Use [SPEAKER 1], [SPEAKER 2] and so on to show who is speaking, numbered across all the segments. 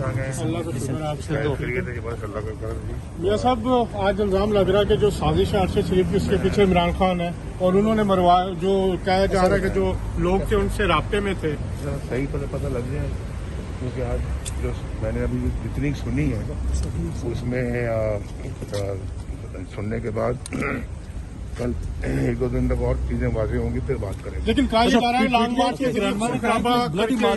[SPEAKER 1] आ गए हैं।
[SPEAKER 2] अल्लाह का शुक्र है आपसे। तो
[SPEAKER 1] खैरियत है जी, बस अल्लाह का करम जी।
[SPEAKER 2] मियां साहब, आज इल्जाम लग रहा है कि जो साजिश है अरशद शरीफ की, उसके पीछे इमरान खान है और उन्होंने मरवा, जो कहा जा रहा है कि जो लोग थे उनसे राब्ते में थे।
[SPEAKER 1] सही पता लग जाए, क्योंकि आज जो मैंने अभी जितनी सुनी है उसमें सुनने के बाद कल एक दो दिन तक और चीजें वाज़ेह होंगी, फिर बात करेंगे।
[SPEAKER 2] लेकिन कहा जा रहा है लॉन्ग मार्च के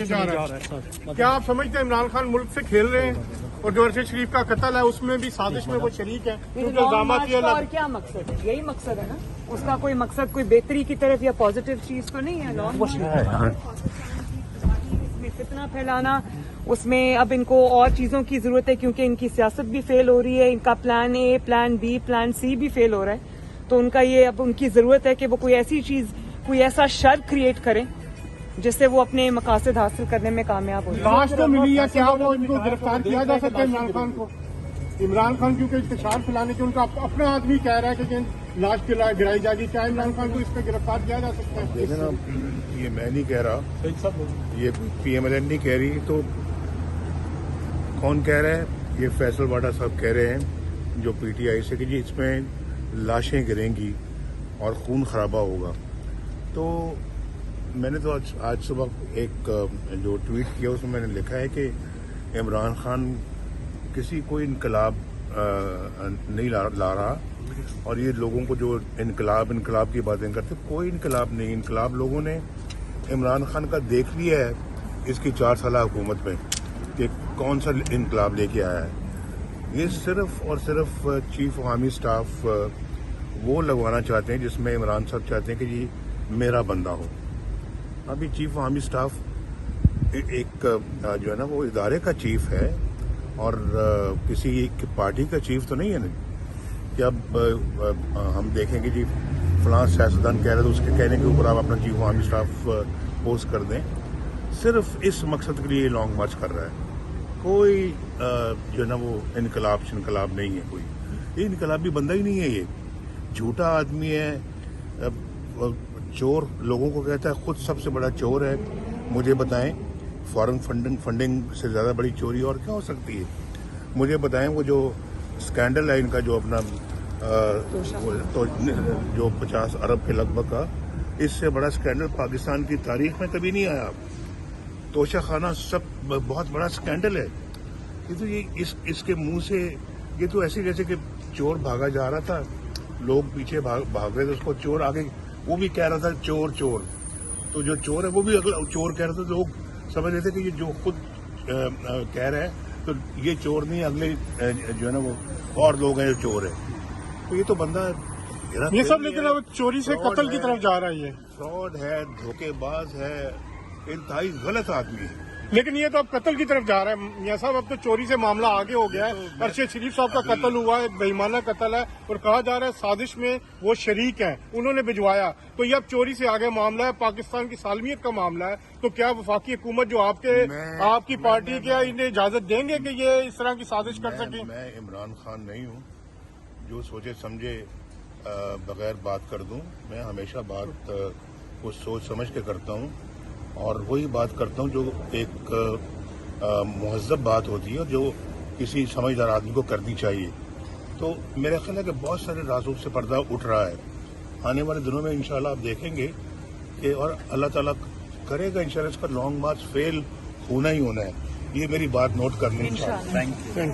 [SPEAKER 2] जा रहा है। क्या आप समझते हैं इमरान खान मुल्क से खेल रहे हैं और जो अरशद शरीफ का कत्ल है उसमें भी साजिश में वो शरीक है? क्योंकि इल्जामात ये
[SPEAKER 3] और क्या मकसद है? यही मकसद है ना उसका। कोई मकसद कोई बेहतरी की तरफ या पॉजिटिव चीज तो नहीं है। इसमें फितना फैलाना, उसमें अब इनको और चीजों की जरूरत है क्योंकि इनकी सियासत भी फेल हो रही है, इनका plan A, plan B, plan C भी फेल हो रहा है। तो उनका ये अब उनकी जरूरत है कि वो कोई ऐसी चीज, कोई ऐसा शर क्रिएट करें जिससे वो अपने मकासद हासिल करने में कामयाब हो।
[SPEAKER 2] लाश तो मिली है, क्या वो इनको गिरफ्तार किया जा सकता है इमरान खान को? इमरान खान क्योंकि इंतशार फैलाने के उनका अपना आदमी कह रहा है कि लाश गिराई जाएगी, क्या इमरान खान को इस पर गिरफ्तार किया जा सकता है?
[SPEAKER 1] देखिए ना, ये मैं नहीं कह रहा, ये PMLN नहीं कह रही, तो कौन कह रहा है? ये फैसल वाडा साहब कह रहे हैं जो PTI से कि जी इसमें लाशें गिरेंगी और खून खराबा होगा। तो मैंने तो आज सुबह एक जो ट्वीट किया उसमें मैंने लिखा है कि इमरान खान किसी कोई इनकलाब नहीं ला रहा, और ये लोगों को जो इनकलाब की बातें करते, कोई इनकलाब नहीं। इनकलाब लोगों ने इमरान खान का देख लिया है इसकी 4 साल हुकूमत में कि कौन सा इनकलाब लेके आया है। ये सिर्फ और सिर्फ चीफ ऑफ आर्मी स्टाफ वो लगवाना चाहते हैं जिसमें इमरान साहब चाहते हैं कि जी मेरा बंदा हो। अभी चीफ ऑफ आर्मी स्टाफ एक जो है ना वो इदारे का चीफ है और किसी एक पार्टी का चीफ तो नहीं है ना कि अब हम देखेंगे जी फलां सियासतदान कह रहे तो उसके कहने के ऊपर आप अपना chief of army staff post कर दें। सिर्फ इस मकसद के लिए लॉन्ग मार्च कर रहा है। कोई जो है ना वो इनकलाब नहीं है, कोई ये इनकलाबी बंदा ही नहीं है। ये झूठा आदमी है, चोर लोगों को कहता है, खुद सबसे बड़ा चोर है। मुझे बताएं फॉरेन फंडिंग से ज़्यादा बड़ी चोरी और क्या हो सकती है? मुझे बताएं वो जो स्कैंडल है इनका जो अपना तो जो 50 अरब के लगभग का, इससे बड़ा स्कैंडल पाकिस्तान की तारीख में कभी नहीं आया। तोशा खाना सब बहुत बड़ा स्कैंडल है। ये तो ये इसके मुंह से ये तो ऐसे जैसे कि चोर भागा जा रहा था, लोग पीछे भाग रहे थे, उसको चोर आगे वो भी कह रहा था चोर। तो जो चोर है वो भी अगला चोर कह रहा था, तो लोग समझ रहे थे कि ये जो खुद कह रहा है तो ये चोर नहीं, अगले जो है ना वो और लोग हैं जो चोर है। तो ये तो बंदा
[SPEAKER 2] ये सब, लेकिन अब चोरी से कत्ल की तरफ जा रहा है। ये
[SPEAKER 1] फ्रॉड है, धोखेबाज है, इंतहाई गलत आदमी है।
[SPEAKER 2] लेकिन ये तो अब कत्ल की तरफ जा रहा है मियां साहब। अब तो चोरी से मामला आगे हो गया है। अरशद शरीफ साहब का कत्ल हुआ है, बेईमाना कत्ल है और कहा जा रहा है साजिश में वो शरीक हैं, उन्होंने भिजवाया। तो ये अब चोरी से आगे मामला है, पाकिस्तान की सालमियत का मामला है। तो क्या वफाकी हुकूमत जो आपकी पार्टी क्या इन्हें इजाजत देंगे कि ये इस तरह की साजिश कर सके?
[SPEAKER 1] मैं इमरान खान नहीं हूँ जो सोचे समझे बगैर बात कर दूं। मैं हमेशा बात को सोच समझ के करता हूँ और वही बात करता हूँ जो एक मुहज़्ज़ब बात होती है, जो किसी समझदार आदमी को करनी चाहिए। तो मेरा ख्याल है कि बहुत सारे राजों से पर्दा उठ रहा है। आने वाले दिनों में इंशाल्लाह आप देखेंगे कि और अल्लाह ताला करेगा इंशाल्लाह इसका लॉन्ग मार्च फेल होना ही होना है। ये मेरी बात नोट कर लें इंशाल्लाह।
[SPEAKER 2] Thank you.